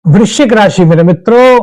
वृश्चिक राशि मेरे मित्रों,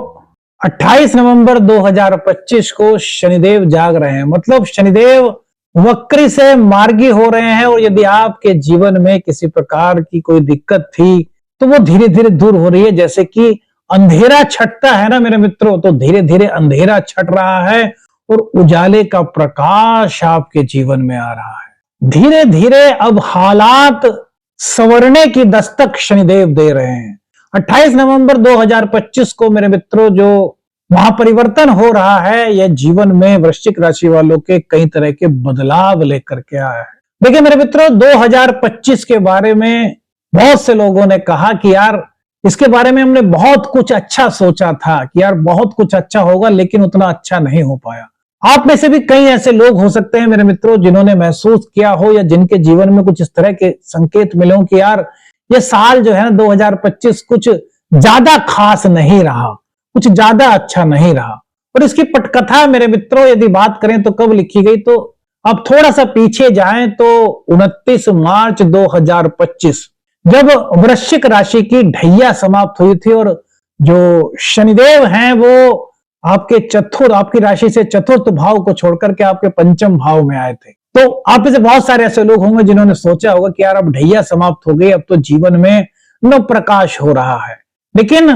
28 नवंबर 2025 को शनिदेव जाग रहे हैं। मतलब शनिदेव वक्री से मार्गी हो रहे हैं और यदि आपके जीवन में किसी प्रकार की कोई दिक्कत थी तो वो धीरे धीरे दूर हो रही है। जैसे कि अंधेरा छटता है ना मेरे मित्रों, तो धीरे धीरे अंधेरा छट रहा है और उजाले का प्रकाश आपके जीवन में आ रहा है। धीरे धीरे अब हालात संवरने की दस्तक शनिदेव दे रहे हैं। 28 नवंबर 2025 को मेरे मित्रों जो महापरिवर्तन हो रहा है, यह जीवन में वृश्चिक राशि वालों के कई तरह के बदलाव लेकर के आया है। देखिए मेरे मित्रों, 2025 के बारे में बहुत से लोगों ने कहा कि यार इसके बारे में हमने बहुत कुछ अच्छा सोचा था कि यार बहुत कुछ अच्छा होगा, लेकिन उतना अच्छा नहीं हो पाया। आप में से भी कई ऐसे लोग हो सकते हैं मेरे मित्रों जिन्होंने महसूस किया हो या जिनके जीवन में कुछ इस तरह के संकेत मिले हो कि यार ये साल जो है ना 2025 कुछ ज्यादा खास नहीं रहा, कुछ ज्यादा अच्छा नहीं रहा। और इसकी पटकथा मेरे मित्रों यदि बात करें तो कब लिखी गई, तो अब थोड़ा सा पीछे जाएं तो 29 मार्च 2025 जब वृश्चिक राशि की ढैया समाप्त हुई थी और जो शनिदेव हैं वो आपकी राशि से चतुर्थ भाव को छोड़कर के आपके पंचम भाव में आए थे। तो आप में से बहुत सारे ऐसे लोग होंगे जिन्होंने सोचा होगा कि यार अब ढैया समाप्त हो गई, अब तो जीवन में नव प्रकाश हो रहा है। लेकिन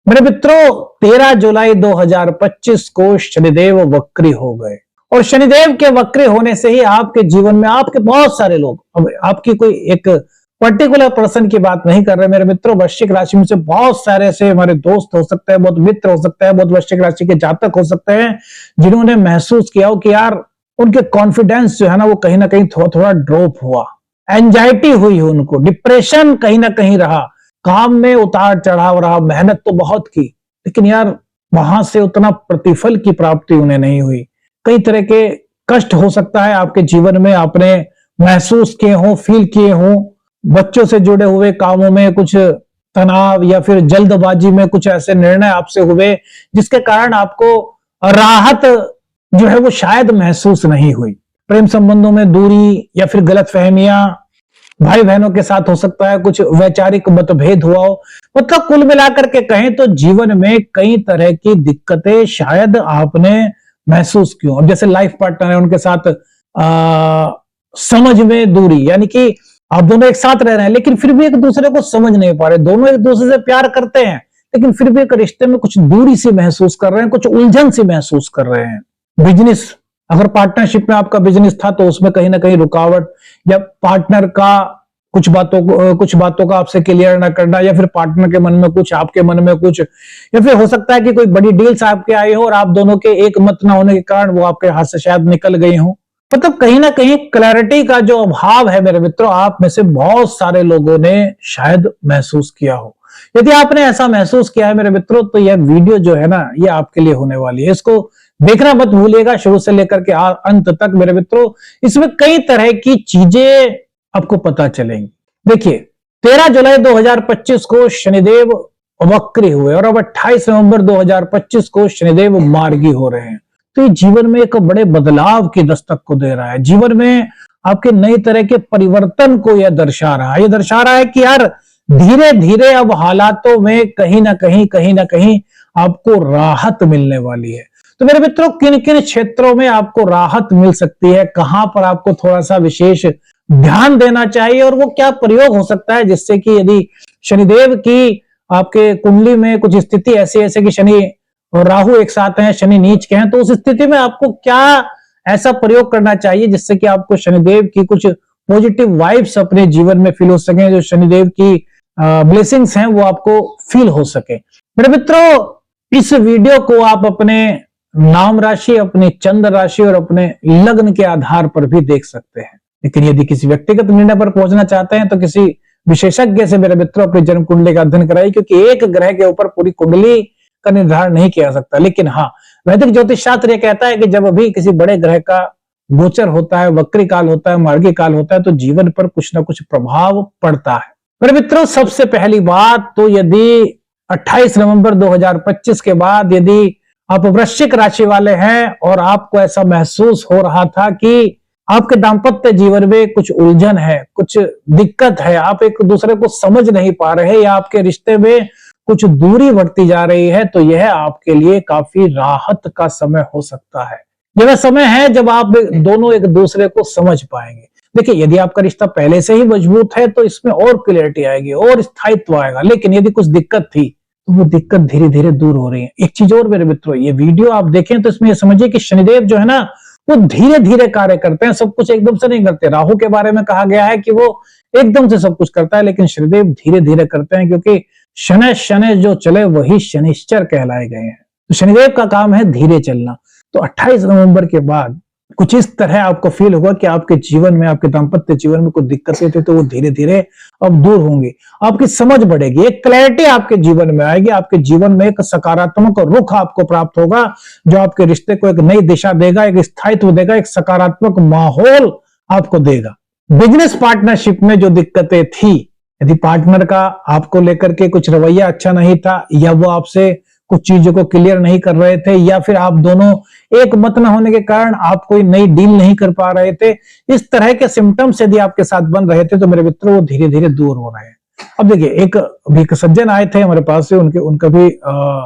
मेरे मित्रों 13 जुलाई 2025 को शनिदेव वक्री हो गए और शनिदेव के वक्री होने से ही आपके जीवन में आपके बहुत सारे लोग, अब आपकी कोई एक पर्टिकुलर पर्सन की बात नहीं कर रहे मेरे मित्रों, वृश्चिक राशि में से बहुत सारे ऐसे हमारे दोस्त हो सकते हैं, बहुत मित्र हो सकते हैं, बहुत वृश्चिक राशि के जातक हो सकते हैं जिन्होंने महसूस किया हो कि यार उनके कॉन्फिडेंस जो है ना वो कहीं ना कहीं थोड़ा थोड़ा ड्रॉप हुआ, एंजाइटी हुई उनको, डिप्रेशन कहीं ना कहीं रहा, काम में उतार चढ़ाव रहा, मेहनत तो बहुत की लेकिन यार वहां से उतना प्रतिफल की प्राप्ति उन्हें नहीं हुई। कई तरह के कष्ट हो सकता है आपके जीवन में आपने महसूस किए हो, फील किए हो। बच्चों से जुड़े हुए कामों में कुछ तनाव या फिर जल्दबाजी में कुछ ऐसे निर्णय आपसे हुए जिसके कारण आपको राहत जो है वो शायद महसूस नहीं हुई। प्रेम संबंधों में दूरी या फिर गलतफहमियां, भाई बहनों के साथ हो सकता है कुछ वैचारिक मतभेद हुआ हो। मतलब कुल मिलाकर के कहें तो जीवन में कई तरह की दिक्कतें शायद आपने महसूस की हो। अब जैसे लाइफ पार्टनर है, उनके साथ समझ में दूरी, यानी कि आप दोनों एक साथ रह रहे हैं लेकिन फिर भी एक दूसरे को समझ नहीं पा रहे, दोनों एक दूसरे से प्यार करते हैं लेकिन फिर भी एक रिश्ते में कुछ दूरी सी महसूस कर रहे हैं, कुछ उलझन सी महसूस कर रहे हैं। बिजनेस, अगर पार्टनरशिप में आपका बिजनेस था तो उसमें कहीं ना कहीं रुकावट, या पार्टनर का कुछ बातों का आपसे क्लियर ना करना, या फिर पार्टनर के मन में कुछ आपके मन में कुछ, या फिर हो सकता है कि कोई बड़ी डील्स आपके आई हो और आप दोनों के एक मत ना होने के कारण वो आपके हाथ से शायद निकल गई हो। मतलब कहीं ना कहीं क्लैरिटी का जो अभाव है मेरे मित्रों, आप में से बहुत सारे लोगों ने शायद महसूस किया हो। यदि आपने ऐसा महसूस किया है मेरे मित्रों तो यह वीडियो जो है ना ये आपके लिए होने वाली है। इसको देखना मत भूलिएगा शुरू से लेकर के अंत तक मेरे मित्रों, इसमें कई तरह की चीजें आपको पता चलेंगी। देखिए 13 जुलाई 2025 को शनिदेव वक्री हुए और अब 28 नवंबर 2025 को शनिदेव मार्गी हो रहे हैं। तो ये जीवन में एक बड़े बदलाव की दस्तक को दे रहा है, जीवन में आपके नई तरह के परिवर्तन को यह दर्शा रहा है। यह दर्शा रहा है कि यार धीरे धीरे अब हालातों में कहीं ना कहीं आपको राहत मिलने वाली है। तो मेरे मित्रों किन किन क्षेत्रों में आपको राहत मिल सकती है, कहां पर आपको थोड़ा सा विशेष ध्यान देना चाहिए और वो क्या प्रयोग हो सकता है जिससे कि यदि शनिदेव की आपके कुंडली में कुछ स्थिति ऐसी है कि शनि और राहु एक साथ हैं, शनि नीच के हैं, तो उस स्थिति में आपको क्या ऐसा प्रयोग करना चाहिए जिससे कि आपको शनिदेव की कुछ पॉजिटिव वाइब्स अपने जीवन में फील हो सके, जो शनिदेव की ब्लेसिंग्स हैं वो आपको फील हो सके। मेरे मित्रों इस वीडियो को आप अपने नाम राशि, अपनी चंद्र राशि और अपने लग्न के आधार पर भी देख सकते हैं। लेकिन यदि किसी व्यक्तिगत निर्णय पर पहुंचना चाहते हैं तो किसी विशेषज्ञ से मेरे मित्रों अपनी जन्म कुंडली का अध्ययन कराइए, क्योंकि एक ग्रह के ऊपर पूरी कुंडली का निर्धारण नहीं किया सकता। लेकिन हाँ, वैदिक ज्योतिष शास्त्र यह कहता है कि जब भी किसी बड़े ग्रह का गोचर होता है, वक्री काल होता है, मार्गी काल होता है, तो जीवन पर कुछ ना कुछ प्रभाव पड़ता है। मेरे मित्रों सबसे पहली बात तो यदि 28 नवंबर 2025 के बाद यदि आप वृश्चिक राशि वाले हैं और आपको ऐसा महसूस हो रहा था कि आपके दाम्पत्य जीवन में कुछ उलझन है, कुछ दिक्कत है, आप एक दूसरे को समझ नहीं पा रहे, या आपके रिश्ते में कुछ दूरी बढ़ती जा रही है, तो यह आपके लिए काफी राहत का समय हो सकता है। यह समय है जब आप दोनों एक दूसरे को समझ पाएंगे। देखिए, यदि आपका रिश्ता पहले से ही मजबूत है तो इसमें और क्लियरिटी आएगी और स्थायित्व आएगा, लेकिन यदि कुछ दिक्कत थी तो वो दिक्कत धीरे धीरे दूर हो रही है। एक चीज और मेरे मित्रों, ये वीडियो आप देखें तो इसमें ये समझिए कि शनिदेव जो है ना, वो धीरे धीरे कार्य करते हैं, सब कुछ एकदम से नहीं करते। राहु के बारे में कहा गया है कि वो एकदम से सब कुछ करता है, लेकिन शनिदेव धीरे धीरे करते हैं, क्योंकि शनै शनै जो चले वही शनिश्चर कहलाए गए हैं। तो शनिदेव का काम है धीरे चलना। तो 28 नवंबर के बाद कुछ इस तरह आपको फील होगा कि आपके जीवन में, आपके दाम्पत्य जीवन में कुछ दिक्कतें थी तो वो धीरे धीरे अब दूर होंगी। आपकी समझ बढ़ेगी, एक क्लैरिटी आपके जीवन में आएगी, आपके जीवन में एक सकारात्मक रुख आपको प्राप्त होगा, जो आपके रिश्ते को एक नई दिशा देगा, एक स्थायित्व देगा, एक सकारात्मक माहौल आपको देगा। बिजनेस पार्टनरशिप में जो दिक्कतें थी, यदि पार्टनर का आपको लेकर के कुछ रवैया अच्छा नहीं था, या वो आपसे कुछ चीजों को क्लियर नहीं कर रहे थे, या फिर आप दोनों एक मत न होने के कारण आप कोई नई डील नहीं कर पा रहे थे, इस तरह के सिम्टम्स यदि आपके साथ बन रहे थे तो मेरे मित्रों वो धीरे धीरे दूर हो रहे हैं। अब देखिए, एक सज्जन आए थे हमारे पास से, उनका भी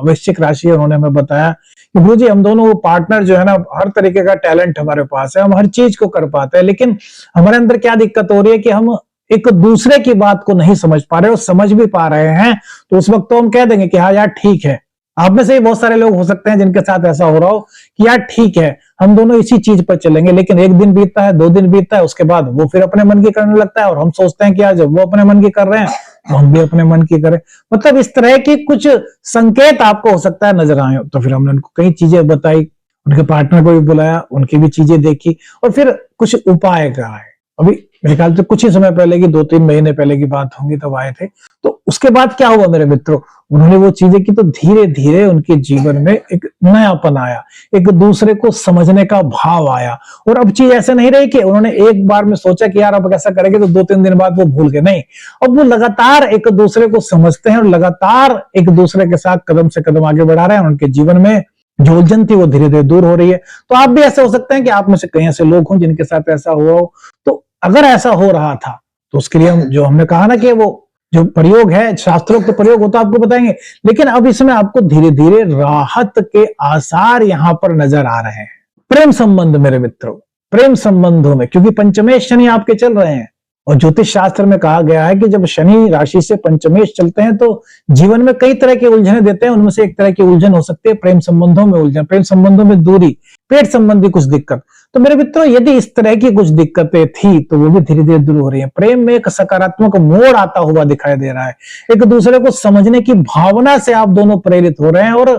वृश्चिक राशि है। उन्होंने हमें बताया कि गुरुजी, हम दोनों वो पार्टनर जो है ना, हर तरीके का टैलेंट हमारे पास है, हम हर चीज को कर पाते हैं, लेकिन हमारे अंदर क्या दिक्कत हो रही है कि हम एक दूसरे की बात को नहीं समझ पा रहे, और समझ भी पा रहे हैं तो उस वक्त तो हम कह देंगे कि हाँ यार ठीक है। आप में से ही बहुत सारे लोग हो सकते हैं जिनके साथ ऐसा हो रहा हो कि यार ठीक है, हम दोनों इसी चीज पर चलेंगे, लेकिन एक दिन बीतता है, 2 दिन बीतता है, उसके बाद वो फिर अपने मन की करने लगता है, और हम सोचते हैं कि यार जब वो अपने मन की कर रहे हैं तो हम भी अपने मन की करें। मतलब इस तरह की कुछ संकेत आपको हो सकता है नजर आए। तो फिर हमने उनको कई चीजें बताई, उनके पार्टनर को भी बुलाया, उनकी भी चीजें देखी, और फिर कुछ उपाय कराए। अभी मेरे ख्याल से कुछ ही समय पहले की, 2-3 महीने पहले की बात होंगी, तब आए थे। तो उसके बाद क्या हुआ मेरे मित्रों, उन्होंने वो चीजें की तो धीरे धीरे उनके जीवन में एक नयापन आया, एक दूसरे को समझने का भाव आया। और अब चीज ऐसे नहीं रही कि उन्होंने एक बार में सोचा कि यार अब ऐसा करेंगे, तो 2-3 दिन बाद वो भूल गए। नहीं, अब वो लगातार एक दूसरे को समझते हैं और लगातार एक दूसरे के साथ कदम से कदम आगे बढ़ा रहे हैं। उनके जीवन में जो उलझन थी वो धीरे धीरे दूर हो रही है। तो आप भी ऐसे हो सकते हैं कि आप में से कई ऐसे लोग हों जिनके साथ ऐसा हुआ हो। तो अगर ऐसा हो रहा था तो उसके लिए हमने कहा ना कि वो जो प्रयोग है, शास्त्रोक्त प्रयोग होता है, आपको बताएंगे। लेकिन अब इसमें आपको धीरे धीरे राहत के आसार यहां पर नजर आ रहे हैं। प्रेम संबंध मेरे मित्रों, प्रेम संबंधों में, क्योंकि पंचमेश शनि आपके चल रहे हैं, और ज्योतिष शास्त्र में कहा गया है कि जब शनि राशि से पंचमेश चलते हैं तो जीवन में कई तरह के उलझने देते हैं। उनमें से एक तरह की उलझन हो सकती है प्रेम संबंधों में उलझन, प्रेम संबंधों में दूरी, पेट संबंधी कुछ दिक्कत। तो मेरे मित्रों, यदि इस तरह की कुछ दिक्कतें थी तो वो भी धीरे धीरे दूर हो रही है। प्रेम में एक सकारात्मक मोड़ आता हुआ दिखाई दे रहा है, एक दूसरे को समझने की भावना से आप दोनों प्रेरित हो रहे हैं, और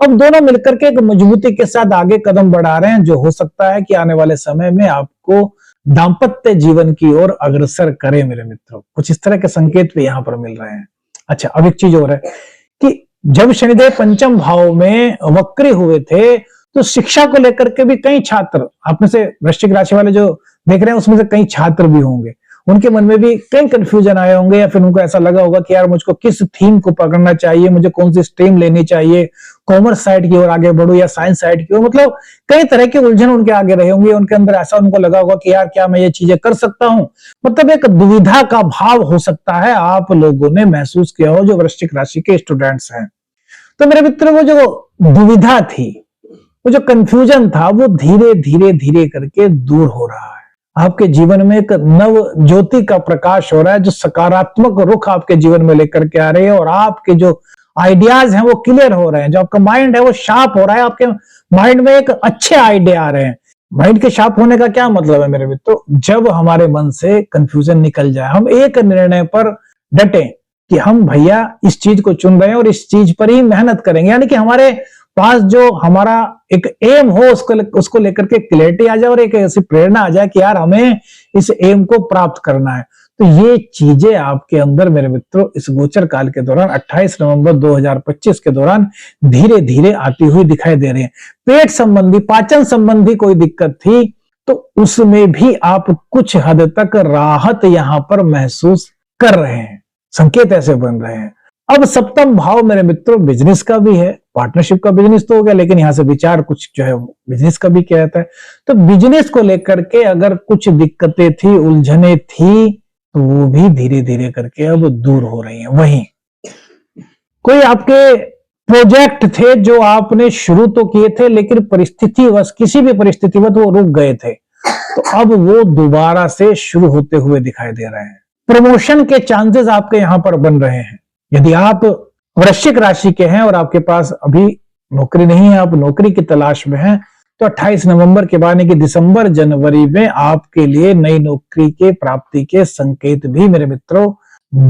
अब दोनों मिलकर के एक मजबूती के साथ आगे कदम बढ़ा रहे हैं, जो हो सकता है कि आने वाले समय में आपको दाम्पत्य जीवन की ओर अग्रसर करे। मेरे मित्रों, कुछ इस तरह के संकेत भी यहां पर मिल रहे हैं। अच्छा, अब एक चीज और है कि जब शनिदेव पंचम भाव में वक्री हुए थे तो शिक्षा को लेकर के भी कई छात्र, आप में से वृश्चिक राशि वाले जो देख रहे हैं उसमें से कई छात्र भी होंगे, उनके मन में भी कई कंफ्यूजन आए होंगे, या फिर उनको ऐसा लगा होगा कि यार मुझको किस थीम को पकड़ना चाहिए, मुझे कौन सी स्ट्रीम लेनी चाहिए, कॉमर्स साइड की ओर आगे बढ़ूं या साइंस साइड की ओर। मतलब कई तरह के उलझन उनके आगे रहे होंगे, उनके अंदर ऐसा उनको लगा होगा कि यार क्या मैं ये चीजें कर सकता हूं। मतलब एक दुविधा का भाव हो सकता है आप लोगों ने महसूस किया हो जो वृश्चिक राशि के स्टूडेंट्स हैं। तो मेरे मित्रों, वो जो दुविधा थी, वो जो कंफ्यूजन था, वो धीरे धीरे धीरे करके दूर हो रहा है। आपके जीवन में एक नव ज्योति का प्रकाश हो रहा है, जो सकारात्मक रुख आपके जीवन में लेकर के आ रही है, और आपके जो आइडियाज हैं वो क्लियर हो रहे हैं, जो आपका माइंड है वो शार्प हो रहा है, आपके माइंड में एक अच्छे आइडिया आ रहे हैं। माइंड के शार्प होने का क्या मतलब है मेरे मित्रों, जब हमारे मन से कंफ्यूजन निकल जाए, हम एक निर्णय पर डटे कि हम भैया इस चीज को चुन रहे हैं और इस चीज पर ही मेहनत करेंगे, यानी कि हमारे पास जो हमारा एक एम हो उसको लेकर के क्लैरिटी आ जाए, और एक ऐसी प्रेरणा आ जाए कि यार हमें इस एम को प्राप्त करना है। तो ये चीजें आपके अंदर मेरे मित्रों इस गोचर काल के दौरान 28 नवंबर 2025 के दौरान धीरे धीरे आती हुई दिखाई दे रही है। पेट संबंधी, पाचन संबंधी कोई दिक्कत थी तो उसमें भी आप कुछ हद तक राहत यहां पर महसूस कर रहे हैं, संकेत ऐसे बन रहे हैं। अब सप्तम भाव मेरे मित्रों बिजनेस का भी है, पार्टनरशिप का बिजनेस तो हो गया, लेकिन यहां से विचार कुछ जो है बिजनेस का भी किया जाता है। तो बिजनेस को लेकर के अगर कुछ दिक्कतें थी, उलझने थी, तो वो भी धीरे धीरे करके अब दूर हो रही हैं। वहीं कोई आपके प्रोजेक्ट थे जो आपने शुरू तो किए थे, लेकिन परिस्थितिवश, किसी भी परिस्थितिवश वो रुक गए थे, तो अब वो दोबारा से शुरू होते हुए दिखाई दे रहे हैं। प्रमोशन के चांसेस आपके यहां पर बन रहे हैं। यदि आप वृश्चिक राशि के हैं और आपके पास अभी नौकरी नहीं है, आप नौकरी की तलाश में हैं, तो 28 नवंबर के बाद कि दिसंबर जनवरी में आपके लिए नई नौकरी के प्राप्ति के संकेत भी मेरे मित्रों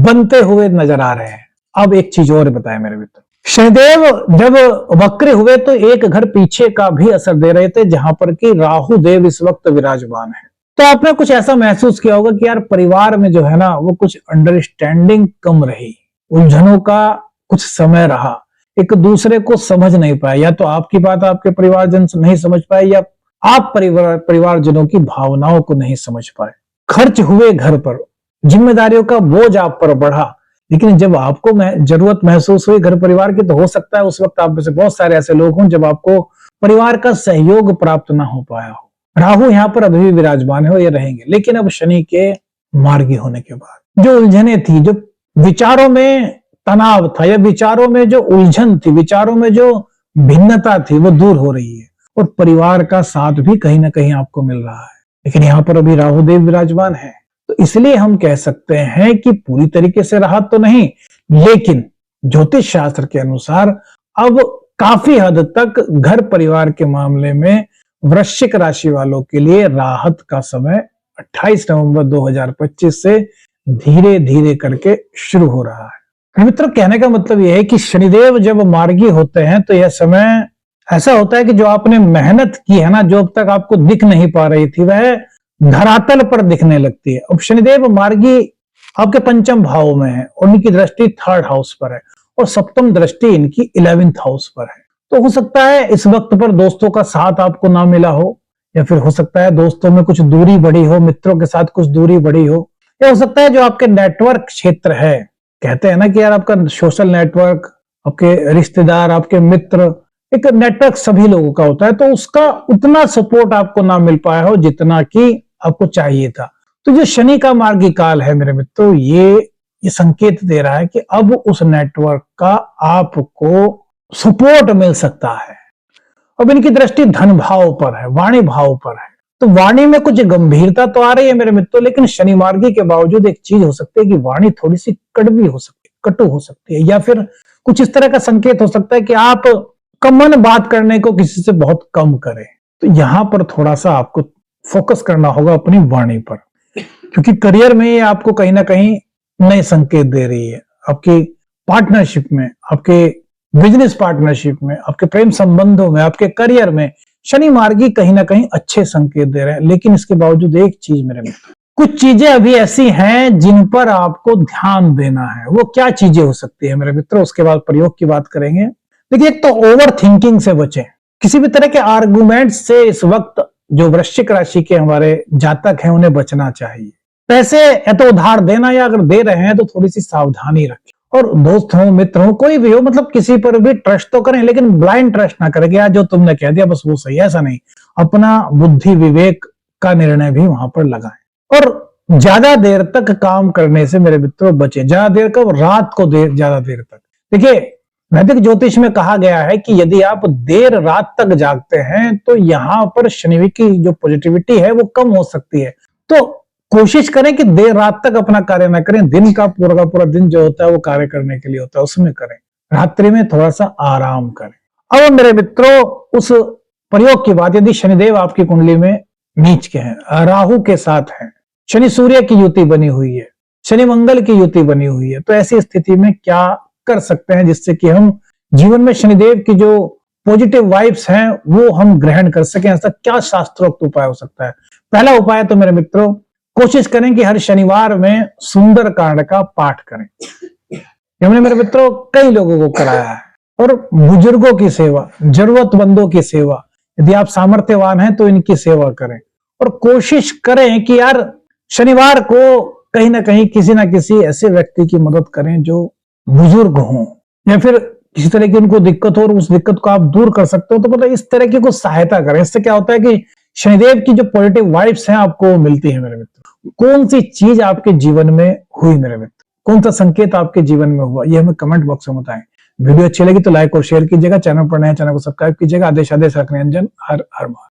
बनते हुए नजर आ रहे हैं। अब एक चीज और बताएं मेरे मित्र, शनिदेव जब वक्र हुए तो एक घर पीछे का भी असर दे रहे थे, जहां पर कि राहु देव इस वक्त विराजमान है। तो आपने कुछ ऐसा महसूस किया होगा कि यार परिवार में जो है ना वो कुछ अंडरस्टैंडिंग कम रही, उलझनों का कुछ समय रहा, एक दूसरे को समझ नहीं पाए, या तो आपकी बात आपके परिवारजन नहीं समझ पाए, या आप परिवारजनों की भावनाओं को नहीं समझ पाए। खर्च हुए घर पर, जिम्मेदारियों का बोझ आप पर बढ़ा, लेकिन जब आपको जरूरत महसूस हुई घर परिवार की, तो हो सकता है उस वक्त आप में से बहुत सारे ऐसे लोग हों जब आपको परिवार का सहयोग प्राप्त ना हो पाया हो। राहु यहाँ पर अभी भी विराजमान है और ये रहेंगे, लेकिन अब शनि के मार्गी होने के बाद जो उलझने थी, जो विचारों में तनाव था, या विचारों में जो उलझन थी, विचारों में जो भिन्नता थी, वो दूर हो रही है और परिवार का साथ भी कहीं ना कहीं आपको मिल रहा है। लेकिन यहाँ पर अभी राहु देव विराजमान है, तो इसलिए हम कह सकते हैं कि पूरी तरीके से राहत तो नहीं, लेकिन ज्योतिष शास्त्र के अनुसार अब काफी हद तक घर परिवार के मामले में वृश्चिक राशि वालों के लिए राहत का समय 28 नवंबर 2025 से धीरे धीरे करके शुरू हो रहा है। मित्रों, कहने का मतलब यह है कि शनिदेव जब मार्गी होते हैं तो यह समय ऐसा होता है कि जो आपने मेहनत की है ना, जो अब तक आपको दिख नहीं पा रही थी, वह धरातल पर दिखने लगती है। अब शनिदेव मार्गी आपके पंचम भाव में है और उनकी दृष्टि 3rd हाउस पर है और सप्तम दृष्टि इनकी 11th हाउस पर है। तो हो सकता है इस वक्त पर दोस्तों का साथ आपको ना मिला हो, या फिर हो सकता है दोस्तों में कुछ दूरी बढ़ी हो, मित्रों के साथ कुछ दूरी बढ़ी हो, या हो सकता है जो आपके नेटवर्क क्षेत्र है, कहते हैं ना कि यार आपका सोशल नेटवर्क, आपके रिश्तेदार, आपके मित्र, एक नेटवर्क सभी लोगों का होता है, तो उसका उतना सपोर्ट आपको ना मिल पाया हो जितना कि आपको चाहिए था। तो जो शनि का मार्गी काल है मेरे मित्रों, ये संकेत दे रहा है कि अब उस नेटवर्क का आपको सपोर्ट मिल सकता है। अब इनकी दृष्टि धन भाव पर है, वाणी भाव पर है, तो वाणी में कुछ गंभीरता तो आ रही है मेरे मित्रों, लेकिन शनि मार्गी के बावजूद एक चीज हो सकती है कि वाणी थोड़ी सी कड़वी हो सकती है, कटु हो सकती है, या फिर कुछ इस तरह का संकेत हो सकता है कि आप कमन बात करने को किसी से बहुत कम करें। तो यहां पर थोड़ा सा आपको फोकस करना होगा अपनी वाणी पर, क्योंकि करियर में ये आपको कहीं ना कहीं नए संकेत दे रही है। आपकी पार्टनरशिप में, आपके बिजनेस पार्टनरशिप में, आपके प्रेम संबंधों में, आपके करियर में शनि मार्गी कहीं ना कहीं अच्छे संकेत दे रहे हैं। लेकिन इसके बावजूद एक चीज मेरे मित्र, कुछ चीजें अभी ऐसी हैं जिन पर आपको ध्यान देना है। वो क्या चीजें हो सकती है मेरे मित्र, उसके बाद प्रयोग की बात करेंगे। देखिए, एक तो ओवर थिंकिंग से बचें। किसी भी तरह के आर्गुमेंट से इस वक्त जो वृश्चिक राशि के हमारे जातक हैं उन्हें बचना चाहिए। पैसे या तो उधार देना, या अगर दे रहे हैं तो थोड़ी सी सावधानी रखें। और दोस्त हो, मित्र हो, कोई भी हो, मतलब किसी पर भी ट्रस्ट तो करें, लेकिन ब्लाइंड ट्रस्ट ना करें कि यार जो तुमने कह दिया बस वो सही है, ऐसा नहीं। अपना बुद्धि विवेक का निर्णय भी वहां पर लगाएं। और ज्यादा देर तक काम करने से मेरे मित्रों बचे। ज्यादा देर कब? रात को ज्यादा देर तक। देखिए, वैदिक ज्योतिष में कहा गया है कि यदि आप देर रात तक जागते हैं तो यहां पर शनि की जो पॉजिटिविटी है वो कम हो सकती है। तो कोशिश करें कि देर रात तक अपना कार्य ना करें। दिन का पूरा दिन जो होता है वो कार्य करने के लिए होता है, उसमें करें। रात्रि में थोड़ा सा आराम करें। अब मेरे मित्रों, उस प्रयोग की बात, यदि शनिदेव आपकी कुंडली में नीच के हैं, राहु के साथ हैं, शनि सूर्य की युति बनी हुई है, शनि मंगल की युति बनी हुई है, तो ऐसी स्थिति में क्या कर सकते हैं जिससे कि हम जीवन में शनिदेव की जो पॉजिटिव वाइब्स हैं वो हम ग्रहण कर सकें? ऐसा क्या शास्त्रोक्त उपाय हो सकता है? पहला उपाय तो मेरे मित्रों, कोशिश करें कि हर शनिवार में सुंदर कांड का पाठ करें। हमने मेरे मित्रों कई लोगों को कराया है। और बुजुर्गों की सेवा, जरूरतमंदों की सेवा, यदि आप सामर्थ्यवान हैं तो इनकी सेवा करें। और कोशिश करें कि यार शनिवार को कहीं ना कहीं किसी ना किसी ऐसे व्यक्ति की मदद करें जो बुजुर्ग हों, या फिर किसी तरह की उनको दिक्कत हो और उस दिक्कत को आप दूर कर सकते हो, तो मतलब इस तरह की कुछ सहायता करें। इससे क्या होता है कि शनिदेव की जो पॉजिटिव वाइब्स हैं आपको मिलती है मेरे मित्र। कौन सी चीज आपके जीवन में हुई मेरे मित्र, कौन सा संकेत आपके जीवन में हुआ, ये हमें कमेंट बॉक्स में बताएं। वीडियो अच्छी लगी तो लाइक और शेयर कीजिएगा, चैनल पर नए चैनल को सब्सक्राइब कीजिएगा। आदेश आदेश रखने अंजन, हर हर महादेव।